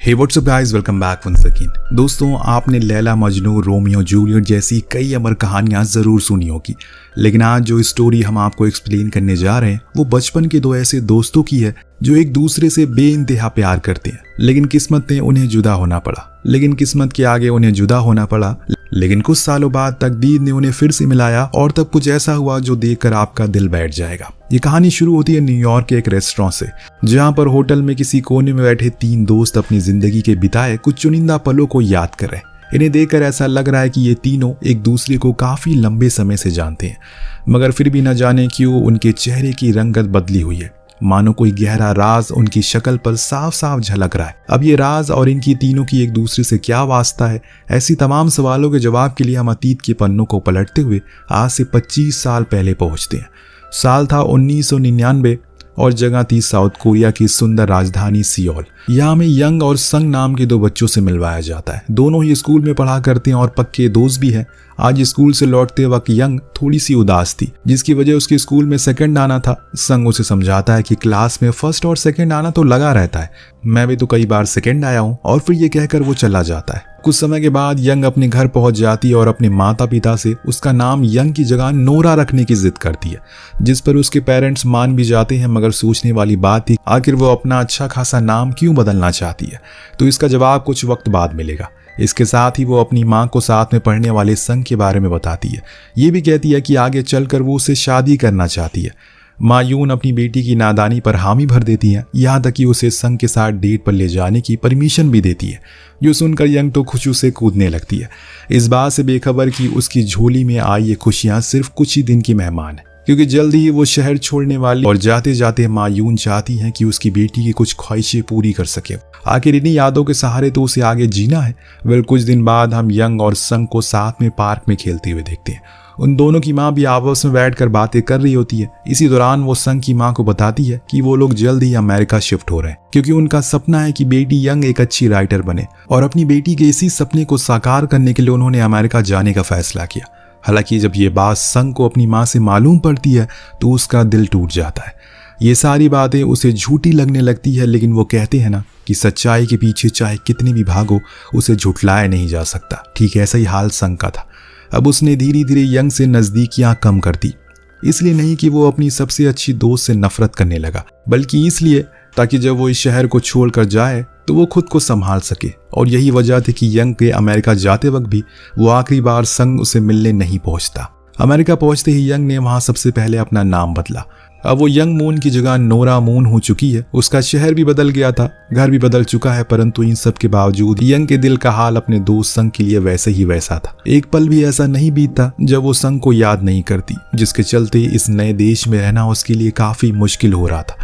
हे what's up guys, welcome back once again. दोस्तों, आपने Laila Majnu, Romeo Juliet जैसी कई अमर कहानियां जरूर सुनी होगी, लेकिन आज जो स्टोरी हम आपको एक्सप्लेन करने जा रहे हैं वो बचपन के दो ऐसे दोस्तों की है जो एक दूसरे से बेइंतहा प्यार करते हैं, लेकिन किस्मत ने उन्हें जुदा होना पड़ा। लेकिन कुछ सालों बाद तकदीर ने उन्हें फिर से मिलाया और तब कुछ ऐसा हुआ जो देखकर आपका दिल बैठ जाएगा। ये कहानी शुरू होती है न्यूयॉर्क के एक रेस्टोरेंट से, जहां पर होटल में किसी कोने में बैठे तीन दोस्त अपनी जिंदगी के बिताए कुछ चुनिंदा पलों को याद कर रहे हैं। इन्हें देखकर ऐसा लग रहा है कि ये तीनों एक दूसरे को काफी लंबे समय से जानते हैं, मगर फिर भी न जाने क्यों उनके चेहरे की रंगत बदली हुई है, मानो कोई गहरा राज उनकी शक्ल पर साफ साफ झलक रहा है। अब ये राज और इनकी तीनों की एक दूसरे से क्या वास्ता है, ऐसी तमाम सवालों के जवाब के लिए हम अतीत के पन्नों को पलटते हुए आज से 25 साल पहले पहुंचते हैं। साल था 1999 और जगह थी साउथ कोरिया की सुंदर राजधानी सियोल। यहाँ हमें यंग और संग नाम के दो बच्चों से मिलवाया जाता है। दोनों ही स्कूल में पढ़ा करते हैं और पक्के दोस्त भी हैं। आज स्कूल से लौटते वक्त यंग थोड़ी सी उदास थी, जिसकी वजह उसके स्कूल में सेकंड आना था। संग उसे समझाता है कि क्लास में फर्स्ट और सेकंड आना तो लगा रहता है, मैं भी तो कई बार सेकंड आया हूँ, और फिर ये कहकर वो चला जाता है। कुछ समय के बाद यंग अपने घर पहुंच जाती है और अपने माता पिता से उसका नाम यंग की जगह नोरा रखने की जिद करती है, जिस पर उसके पेरेंट्स मान भी जाते हैं। मगर सोचने वाली बात थी, आखिर वो अपना अच्छा खासा नाम क्यों बदलना चाहती है, तो इसका जवाब कुछ वक्त बाद मिलेगा। इसके साथ ही वो अपनी माँ को साथ में पढ़ने वाले संग के बारे में बताती है। ये भी कहती है कि आगे चलकर वो उससे शादी करना चाहती है। माँ यून अपनी बेटी की नादानी पर हामी भर देती है, यहाँ तक कि उसे संग के साथ डेट पर ले जाने की परमिशन भी देती है, जो सुनकर यंग तो खुशी से कूदने लगती है, इस बात से बेखबर कि उसकी झोली में आई ये खुशियाँ सिर्फ कुछ ही दिन की मेहमान है, क्योंकि जल्दी ही वो शहर छोड़ने वाली। और जाते जाते माँ यून चाहती हैं कि उसकी बेटी की कुछ ख्वाहिशें पूरी कर सके। आखिर इन्हीं यादों के सहारे तो उसे आगे जीना है। वेल, कुछ दिन बाद हम यंग और संग को साथ में पार्क में खेलते हुए देखते हैं। उन दोनों की माँ भी आपस में बैठकर बातें कर रही होती है। इसी दौरान वो संग की माँ को बताती है कि वो लोग जल्द ही अमेरिका शिफ्ट हो रहे हैं, क्योंकि उनका सपना है कि बेटी यंग एक अच्छी राइटर बने, और अपनी बेटी के इसी सपने को साकार करने के लिए उन्होंने अमेरिका जाने का फैसला किया। हालांकि जब ये बात संग को अपनी माँ से मालूम पड़ती है तो उसका दिल टूट जाता है। ये सारी बातें उसे झूठी लगने लगती है, लेकिन वो कहते हैं ना कि सच्चाई के पीछे चाहे कितनी भी भागो, उसे झुठलाया नहीं जा सकता। ठीक ऐसा ही हाल संग का था। अब उसने धीरे धीरे यंग से नजदीकियां कम कर दी, इसलिए नहीं कि वो अपनी सबसे अच्छी दोस्त से नफरत करने लगा, बल्कि इसलिए ताकि जब वो इस शहर को छोड़कर जाए तो वो खुद को संभाल सके। और यही वजह थी कि यंग के अमेरिका जाते वक्त भी वो आखिरी बार संग उसे मिलने नहीं पहुंचता। अमेरिका पहुंचते ही यंग ने वहां सबसे पहले अपना नाम बदला। अब वो यंग मून की जगह नोरा मून हो चुकी है। उसका शहर भी बदल गया था, घर भी बदल चुका है, परंतु इन सब के बावजूद यंग के दिल का हाल अपने दोस्त संग के लिए वैसे ही वैसा था। एक पल भी ऐसा नहीं बीतता जब वो संग को याद नहीं करती, जिसके चलते इस नए देश में रहना उसके लिए काफी मुश्किल हो रहा था।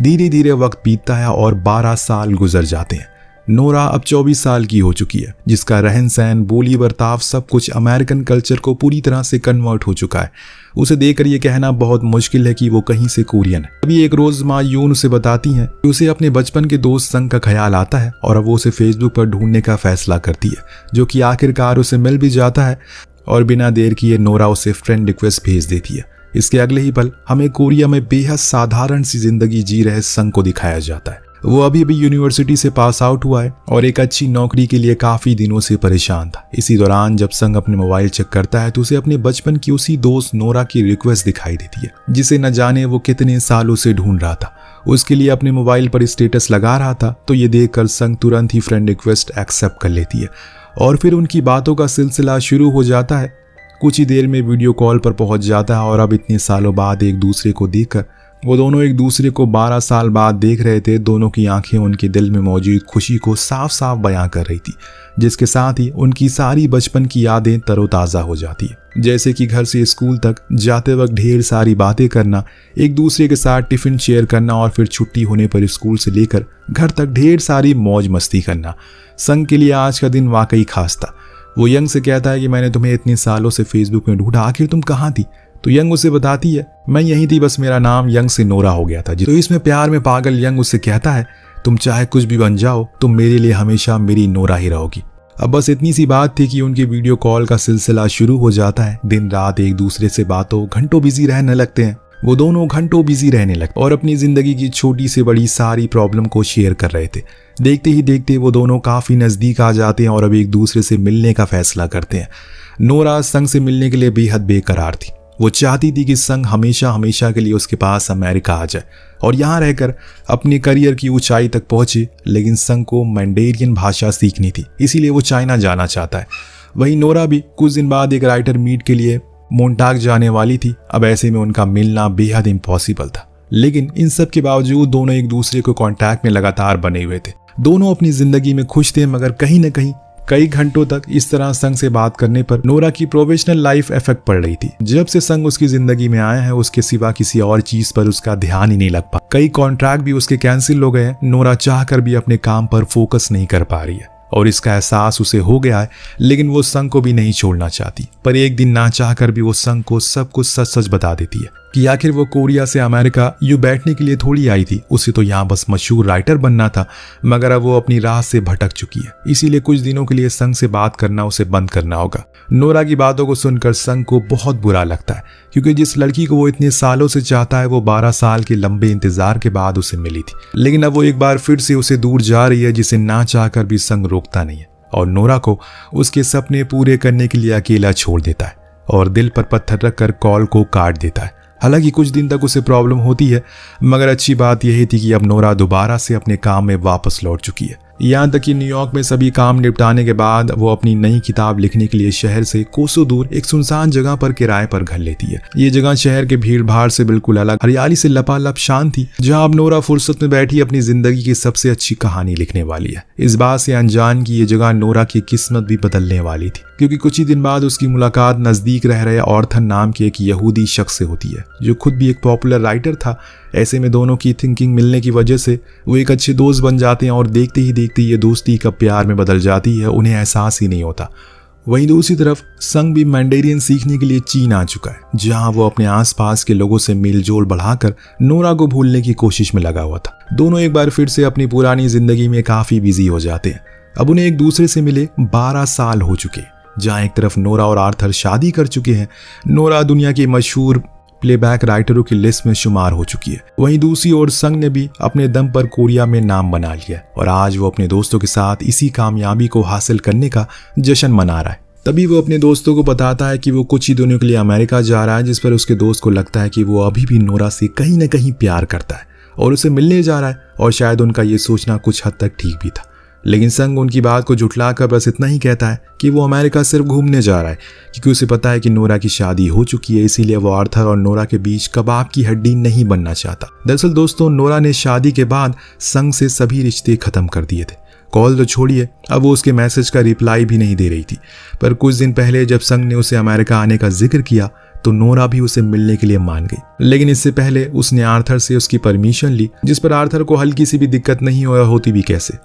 धीरे धीरे वक्त बीतता है और 12 साल गुजर जाते हैं। नोरा अब 24 साल की हो चुकी है, जिसका रहन सहन, बोली, बर्ताव सब कुछ अमेरिकन कल्चर को पूरी तरह से कन्वर्ट हो चुका है। उसे देखकर ये कहना बहुत मुश्किल है कि वो कहीं से कोरियन है। अभी एक रोज माँ यून उसे बताती हैं कि उसे अपने बचपन के दोस्त संग का ख्याल आता है, और अब वो उसे फेसबुक पर ढूंढने का फैसला करती है, जो कि आखिरकार उसे मिल भी जाता है। और बिना देर किए नोरा उसे फ्रेंड रिक्वेस्ट भेज देती है। इसके अगले ही पल हमें कोरिया में बेहद साधारण सी जिंदगी जी रहे संग को दिखाया जाता है। वो अभी भी यूनिवर्सिटी से पास आउट हुआ है और एक अच्छी नौकरी के लिए काफी दिनों से परेशान था। इसी दौरान जब संग अपने मोबाइल चेक करता है तो उसे अपने बचपन की उसी दोस्त नोरा की रिक्वेस्ट दिखाई देती है, जिसे न जाने वो कितने सालों से ढूंढ रहा था। उसके लिए अपने मोबाइल पर स्टेटस लगा रहा था, तो ये देखकर संग तुरंत ही फ्रेंड रिक्वेस्ट एक्सेप्ट कर लेती है, और फिर उनकी बातों का सिलसिला शुरू हो जाता है। कुछ ही देर में वीडियो कॉल पर पहुंच जाता है, और अब इतने सालों बाद एक दूसरे को देखकर वो दोनों एक दूसरे को 12 साल बाद देख रहे थे। दोनों की आंखें उनके दिल में मौजूद खुशी को साफ साफ बयां कर रही थी, जिसके साथ ही उनकी सारी बचपन की यादें तरोताज़ा हो जाती है। जैसे कि घर से स्कूल तक जाते वक्त ढेर सारी बातें करना, एक दूसरे के साथ टिफिन शेयर करना, और फिर छुट्टी होने पर स्कूल से लेकर घर तक ढेर सारी मौज मस्ती करना। संग के लिए आज का दिन वाकई खास था। वो यंग से कहता है कि मैंने तुम्हें इतने सालों से फेसबुक में ढूंढा, आखिर तुम कहाँ थी? तो यंग उसे बताती है, मैं यहीं थी, बस मेरा नाम यंग से नोरा हो गया था। तो इसमें प्यार में पागल यंग उसे कहता है, तुम चाहे कुछ भी बन जाओ, तुम मेरे लिए हमेशा मेरी नोरा ही रहोगी। अब बस इतनी सी बात थी कि उनकी वीडियो कॉल का सिलसिला शुरू हो जाता है। दिन रात एक दूसरे से बातों, घंटों बिजी रहने लगते हैं। वो दोनों घंटों बिजी रहने लगे और अपनी जिंदगी की छोटी से बड़ी सारी प्रॉब्लम को शेयर कर रहे थे। देखते ही देखते वो दोनों काफ़ी नज़दीक आ जाते हैं और अब एक दूसरे से मिलने का फैसला करते हैं। नोरा संग से मिलने के लिए बेहद बेकरार थी। वो चाहती थी कि संग हमेशा हमेशा के लिए उसके पास अमेरिका आ जाए और यहाँ रहकर अपने करियर की ऊंचाई तक पहुंचे, लेकिन संग को मैंडेरियन भाषा सीखनी थी, इसीलिए वो चाइना जाना चाहता है। वहीं नोरा भी कुछ दिन बाद एक राइटर मीट के लिए मोन्टाग जाने वाली थी। अब ऐसे में उनका मिलना बेहद इम्पॉसिबल था, लेकिन इन सब के बावजूद दोनों एक दूसरे को कांटेक्ट में लगातार बने हुए थे। दोनों अपनी जिंदगी में खुश थे, मगर कहीं न कहीं कई घंटों तक इस तरह संग से बात करने पर नोरा की प्रोफेशनल लाइफ इफेक्ट पड़ रही थी। जब से संग उसकी जिंदगी में आया है, उसके सिवा किसी और चीज पर उसका ध्यान ही नहीं लग पा। कई कॉन्ट्रैक्ट भी उसके कैंसिल हो गए हैं। नोरा चाहकर भी अपने काम पर फोकस नहीं कर पा रही है और इसका एहसास उसे हो गया है, लेकिन वो संग को भी नहीं छोड़ना चाहती। पर एक दिन ना चाहकर भी वो संग को सब कुछ सच सच बता देती है कि आखिर वो कोरिया से अमेरिका यूं बैठने के लिए थोड़ी आई थी। उसे तो यहाँ बस मशहूर राइटर बनना था, मगर अब वो अपनी राह से भटक चुकी है। इसीलिए कुछ दिनों के लिए संग से बात करना उसे बंद करना होगा। नोरा की बातों को सुनकर संग को बहुत बुरा लगता है, क्योंकि जिस लड़की को वो इतने सालों से चाहता है, वो 12 साल के लंबे इंतजार के बाद उसे मिली थी। लेकिन अब वो एक बार फिर से उसे दूर जा रही है, जिसे ना चाहकर भी संग रोकता नहीं है और नोरा को उसके सपने पूरे करने के लिए अकेला छोड़ देता है और दिल पर पत्थर रखकर कॉल को काट देता है। हालांकि कुछ दिन तक उसे प्रॉब्लम होती है, मगर अच्छी बात यही थी कि अब नोरा दोबारा से अपने काम में वापस लौट चुकी है। यहाँ तक कि न्यूयॉर्क में सभी काम निपटाने के बाद वो अपनी नई किताब लिखने के लिए शहर से कोसों दूर एक सुनसान जगह पर किराए पर घर लेती है। ये जगह शहर के भीड़ भाड़ से बिल्कुल अलग, हरियाली से लपालप शांत थी, जहाँ अब नोरा फुर्सत में बैठी अपनी जिंदगी की सबसे अच्छी कहानी लिखने वाली है। इस बात से अनजान की ये जगह नोरा की किस्मत भी बदलने वाली थी, क्योंकि कुछ ही दिन बाद उसकी मुलाकात नजदीक रह रहे ऑर्थन नाम के एक यहूदी शख्स से होती है, जो खुद भी एक पॉपुलर राइटर था। ऐसे में दोनों की थिंकिंग मिलने की वजह से वो एक अच्छे दोस्त बन जाते हैं और देखते ही देखते ये दोस्ती कब प्यार में बदल जाती है, उन्हें एहसास ही नहीं होता। वहीं दूसरी तरफ संग भी मैंडेरियन सीखने के लिए चीन आ चुका है, जहां वो अपने आसपास के लोगों से मेलजोल बढ़ाकर नोरा को भूलने की कोशिश में लगा हुआ था। दोनों एक बार फिर से अपनी पुरानी जिंदगी में काफी बिजी हो जाते हैं। अब उन्हें एक दूसरे से मिले 12 साल हो चुके, जहां एक तरफ नोरा और आर्थर शादी कर चुके हैं। नोरा दुनिया की मशहूर प्लेबैक राइटरों की लिस्ट में शुमार हो चुकी है। वहीं दूसरी ओर संग ने भी अपने दम पर कोरिया में नाम बना लिया है और आज वो अपने दोस्तों के साथ इसी कामयाबी को हासिल करने का जश्न मना रहा है। तभी वो अपने दोस्तों को बताता है कि वो कुछ ही दिनों के लिए अमेरिका जा रहा है, जिस पर उसके दोस्त को लगता है कि वो अभी भी नोरा से कहीं न कहीं प्यार करता है और उसे मिलने जा रहा है, और शायद उनका ये सोचना कुछ हद तक ठीक भी था। लेकिन संग उनकी बात को झुठलाकर बस इतना ही कहता है कि वो अमेरिका सिर्फ घूमने जा रहा है, क्योंकि उसे पता है कि नोरा की शादी हो चुकी है। इसीलिए वो आर्थर और नोरा के बीच कबाब की हड्डी नहीं बनना चाहता। दरअसल दोस्तों, नोरा ने शादी के बाद संग से सभी रिश्ते खत्म कर दिए थे। कॉल तो छोड़िए, अब वो उसके मैसेज का रिप्लाई भी नहीं दे रही थी। पर कुछ दिन पहले जब संग ने उसे अमेरिका आने का जिक्र किया तो नोरा भी उसे मिलने के लिए मान गई। लेकिन इससे पहले उसने आर्थर से उसकी परमिशन ली, जिस पर आर्थर को हल्की सी भी दिक्कत नहीं होती भी कैसे।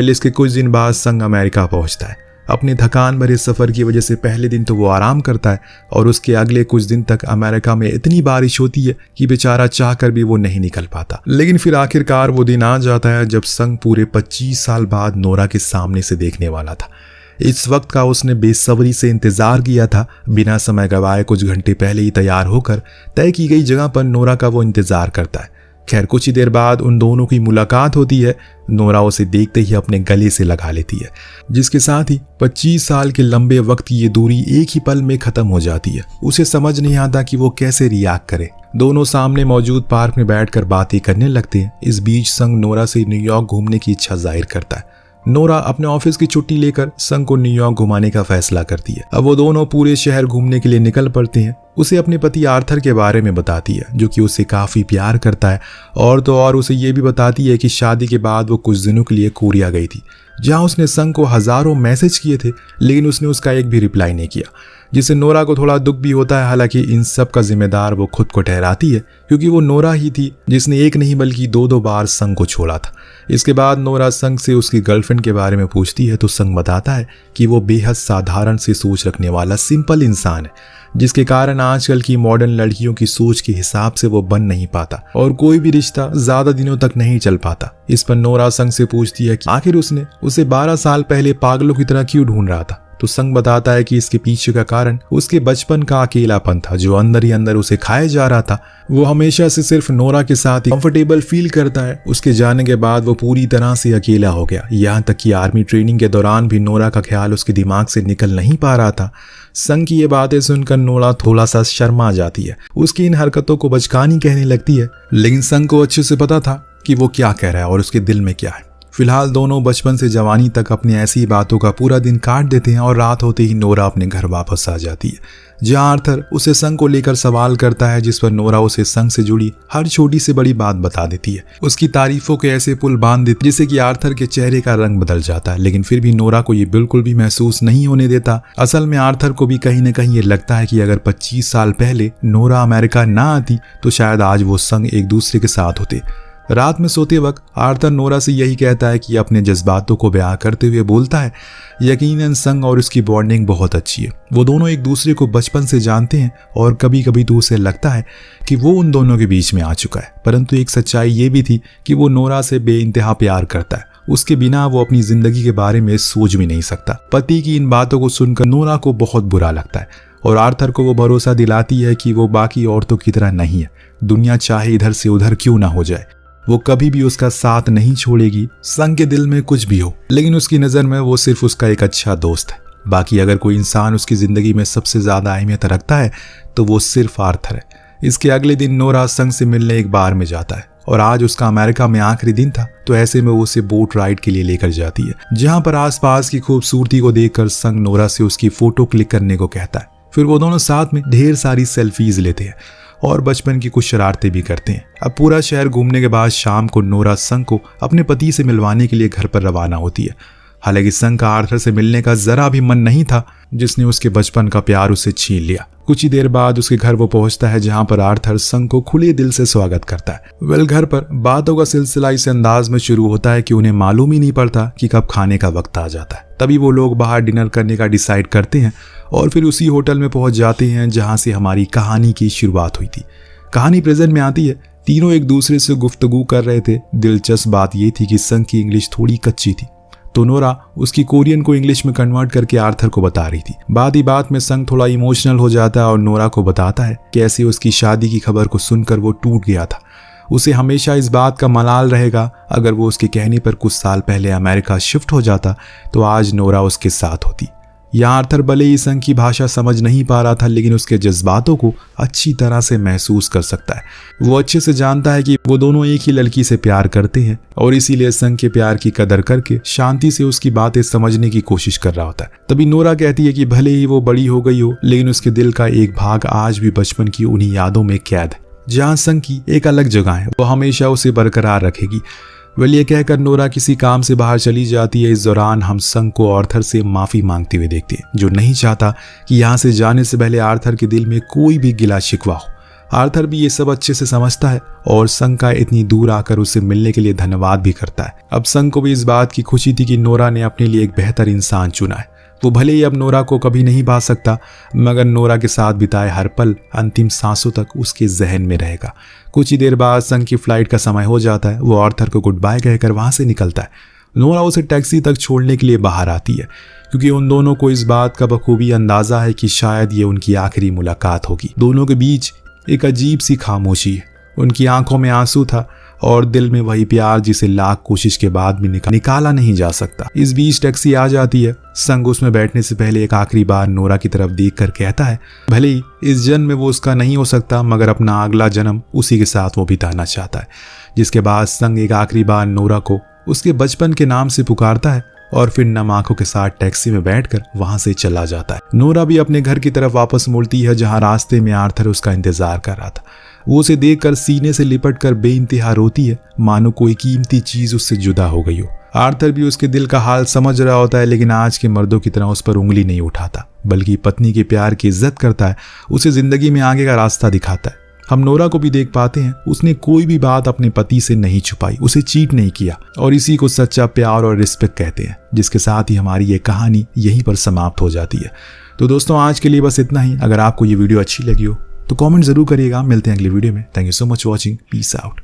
इसके कुछ दिन बाद संग अमेरिका पहुंचता है। अपने थकान भरे सफर की वजह से पहले दिन तो वो आराम करता है और उसके अगले कुछ दिन तक अमेरिका में इतनी बारिश होती है कि बेचारा चाहकर भी वो नहीं निकल पाता। लेकिन फिर आखिरकार वो दिन आ जाता है जब संग पूरे 25 साल बाद नोरा के सामने से देखने वाला था। इस वक्त का उसने बेसब्री से इंतजार किया था। बिना समय गवाए कुछ घंटे पहले ही तैयार होकर तय की गई जगह पर नोरा का वो इंतजार करता है। खैर, कुछ ही देर बाद उन दोनों की मुलाकात होती है। नोरा उसे देखते ही अपने गले से लगा लेती है, जिसके साथ ही 25 साल के लंबे वक्त की ये दूरी एक ही पल में खत्म हो जाती है। उसे समझ नहीं आता कि वो कैसे रिएक्ट करे। दोनों सामने मौजूद पार्क में बैठकर बातें करने लगते हैं। इस बीच संग नोरा से न्यूयॉर्क घूमने की इच्छा जाहिर करता है। नोरा अपने ऑफिस की छुट्टी लेकर संग को न्यूयॉर्क घुमाने का फैसला करती है। अब वो दोनों पूरे शहर घूमने के लिए निकल पड़ते हैं। उसे अपने पति आर्थर के बारे में बताती है, जो कि उससे काफी प्यार करता है, और तो और उसे ये भी बताती है कि शादी के बाद वो कुछ दिनों के लिए कोरिया गई थी, जहां उसने संग को हजारों मैसेज किए थे, लेकिन उसने उसका एक भी रिप्लाई नहीं किया, जिससे नोरा को थोड़ा दुख भी होता है। हालांकि इन सब का जिम्मेदार वो खुद को ठहराती है, क्योंकि वो नोरा ही थी जिसने एक नहीं बल्कि 2 बार संग को छोड़ा था। इसके बाद नोरा संग से उसकी गर्लफ्रेंड के बारे में पूछती है तो संग बताता है कि वो बेहद साधारण सी सोच रखने वाला सिंपल इंसान है, जिसके कारण आजकल की मॉडर्न लड़कियों की सोच के हिसाब से वो बन नहीं पाता और कोई भी रिश्ता ज्यादा दिनों तक नहीं चल पाता। इस पर नोरा संग से पूछती है कि आखिर उसने उसे 12 साल पहले पागलों की तरह क्यों ढूंढ रहा था। तो संग बताता है कि इसके पीछे का कारण उसके बचपन का अकेलापन था जो अंदर ही अंदर उसे खाए जा रहा था। वो हमेशा से सिर्फ नोरा के साथ ही कंफर्टेबल फील करता है। उसके जाने के बाद वो पूरी तरह से अकेला हो गया। यहाँ तक कि आर्मी ट्रेनिंग के दौरान भी नोरा का ख्याल उसके दिमाग से निकल नहीं पा रहा था। संग की ये बातें सुनकर नोरा थोड़ा सा शर्मा जाती है। उसकी इन हरकतों को बचकानी कहने लगती है, लेकिन संग को अच्छे से पता था कि वो क्या कह रहा है और उसके दिल में क्या है। फिलहाल दोनों बचपन से जवानी तक अपनी ऐसी बातों का पूरा दिन काट देते हैं और रात होते ही नोरा अपने घर वापस आ जाती है, जहां आर्थर उसे संग को लेकर सवाल करता है, जिस पर नोरा उसे संग से जुड़ी हर छोटी से बड़ी बात बता देती है। उसकी तारीफों के ऐसे पुल बांध देती जिससे कि आर्थर के चेहरे का रंग बदल जाता है, लेकिन फिर भी नोरा को ये बिल्कुल भी महसूस नहीं होने देता। असल में आर्थर को भी कहीं न कहीं ये लगता है कि अगर 25 साल पहले नोरा अमेरिका ना आती तो शायद आज वो संग एक दूसरे के साथ होते। रात में सोते वक्त आर्थर नोरा से यही कहता है कि अपने जज्बातों को बयां करते हुए बोलता है, यकीनन संग और उसकी बॉन्डिंग बहुत अच्छी है। वो दोनों एक दूसरे को बचपन से जानते हैं और कभी कभी तो उसे लगता है कि वो उन दोनों के बीच में आ चुका है। परंतु एक सच्चाई ये भी थी कि वो नोरा से बेइंतहा प्यार करता है। उसके बिना वो अपनी जिंदगी के बारे में सोच भी नहीं सकता। पति की इन बातों को सुनकर नोरा को बहुत बुरा लगता है और आर्थर को वो भरोसा दिलाती है कि वो बाकी औरतों की तरह नहीं है। दुनिया चाहे इधर से उधर क्यों ना हो जाए, वो कभी भी उसका साथ नहीं छोड़ेगी। संग के दिल में कुछ भी हो, लेकिन उसकी नज़र में वो सिर्फ उसका एक अच्छा दोस्त है। बाकी अगर कोई इंसान उसकी ज़िंदगी में सबसे ज़्यादा अहमियत रखता है तो वो सिर्फ आर्थर है। इसके अगले दिन नोरा संग से मिलने एक बार में जाता है और आज उसका अमेरिका में आखिरी दिन था, तो ऐसे में वो उसे बोट राइड के लिए लेकर जाती है, जहाँ पर आसपास की खूबसूरती को देखकर संग नोरा से उसकी फ़ोटो क्लिक करने को कहता है। फिर वो दोनों साथ में ढेर सारी सेल्फीज लेते हैं और बचपन की कुछ शरारतें भी करते हैं। अब पूरा शहर घूमने के बाद शाम को नोरा संग को अपने पति से मिलवाने के लिए घर पर रवाना होती है। हालांकि संग का आर्थर से मिलने का जरा भी मन नहीं था, जिसने उसके बचपन का प्यार उसे छीन लिया। कुछ ही देर बाद उसके घर वो पहुंचता है, जहां पर आर्थर संग को खुले दिल से स्वागत करता है। घर पर बातों का सिलसिला इस अंदाज में शुरू होता है कि उन्हें मालूम ही नहीं पड़ता कि कब खाने का वक्त आ जाता है। तभी वो लोग बाहर डिनर करने का डिसाइड करते हैं और फिर उसी होटल में पहुंच जाते हैं जहां से हमारी कहानी की शुरुआत हुई थी। कहानी प्रेजेंट में आती है। तीनों एक दूसरे से गुफ्तगू कर रहे थे। दिलचस्प बात यह थी कि संग की इंग्लिश थोड़ी कच्ची थी, तो नोरा उसकी कोरियन को इंग्लिश में कन्वर्ट करके आर्थर को बता रही थी। बात ही बात में संग थोड़ा इमोशनल हो जाता है और नोरा को बताता है कैसे उसकी शादी की खबर को सुनकर वो टूट गया था। उसे हमेशा इस बात का मलाल रहेगा, अगर वो उसके कहने पर कुछ साल पहले अमेरिका शिफ्ट हो जाता तो आज नोरा उसके साथ होती। यहाँ आर्थर भले ही संग की भाषा समझ नहीं पा रहा था, लेकिन उसके जज्बातों को अच्छी तरह से महसूस कर सकता है। वो अच्छे से जानता है कि वो दोनों एक ही लड़की से प्यार करते हैं और इसीलिए संग के प्यार की कदर करके शांति से उसकी बातें समझने की कोशिश कर रहा होता है। तभी नोरा कहती है कि भले ही वो बड़ी हो गई हो, लेकिन उसके दिल का एक भाग आज भी बचपन की उन्हीं यादों में कैद है, जहाँ संग की एक अलग जगह है। वो हमेशा उसे बरकरार रखेगी। वेल, ये कहकर नोरा किसी काम से बाहर चली जाती है। इस दौरान हम संग को आर्थर से माफी मांगते हुए देखते हैं, जो नहीं चाहता कि यहाँ से जाने से पहले आर्थर के दिल में कोई भी गिला शिकवा हो। आर्थर भी ये सब अच्छे से समझता है और संग का इतनी दूर आकर उससे मिलने के लिए धन्यवाद भी करता है। अब संग को भी इस बात की खुशी थी कि नोरा ने अपने लिए एक बेहतर इंसान चुना है। वो भले ही अब नोरा को कभी नहीं पा सकता, मगर नोरा के साथ बिताए हर पल अंतिम सांसों तक उसके जहन में रहेगा। कुछ ही देर बाद संग की फ्लाइट का समय हो जाता है। वो आर्थर को गुड बाय कहकर वहां से निकलता है। नोरा उसे टैक्सी तक छोड़ने के लिए बाहर आती है, क्योंकि उन दोनों को इस बात का बखूबी अंदाजा है कि शायद ये उनकी आखिरी मुलाकात होगी। दोनों के बीच एक अजीब सी खामोशी है। उनकी आंखों में आंसू था और दिल में वही प्यार जिसे लाख कोशिश के बाद भी निकाला नहीं जा सकता। इस बीच टैक्सी आ जाती है। संग उसमें बैठने से पहले एक आखिरी बार नोरा की तरफ देखकर कहता है, भले ही इस जन्म में वो उसका नहीं हो सकता, मगर अपना अगला जन्म उसी के साथ वो बिताना चाहता है। जिसके बाद संग एक आखिरी बार नोरा को उसके बचपन के नाम से पुकारता है और फिर नम आंखों के साथ टैक्सी में बैठकर वहां से चला जाता है। नोरा भी अपने घर की तरफ वापस मुड़ती है, जहां रास्ते में आर्थर उसका इंतजार कर रहा था। वो उसे देखकर सीने से लिपटकर बेइंतहा रोती है, मानो कोई कीमती चीज उससे जुदा हो गई हो। आर्थर भी उसके दिल का हाल समझ रहा होता है, लेकिन आज के मर्दों की तरह उस पर उंगली नहीं उठाता, बल्कि पत्नी के प्यार की इज्जत करता है, उसे जिंदगी में आगे का रास्ता दिखाता है। हम नोरा को भी देख पाते हैं, उसने कोई भी बात अपने पति से नहीं छुपाई, उसे चीट नहीं किया, और इसी को सच्चा प्यार और रिस्पेक्ट कहते हैं। जिसके साथ ही हमारी ये कहानी यहीं पर समाप्त हो जाती है। तो दोस्तों, आज के लिए बस इतना ही। अगर आपको ये वीडियो अच्छी लगी हो तो कमेंट जरूर करिएगा। मिलते हैं अगली वीडियो में। Thank you so much watching. Peace out.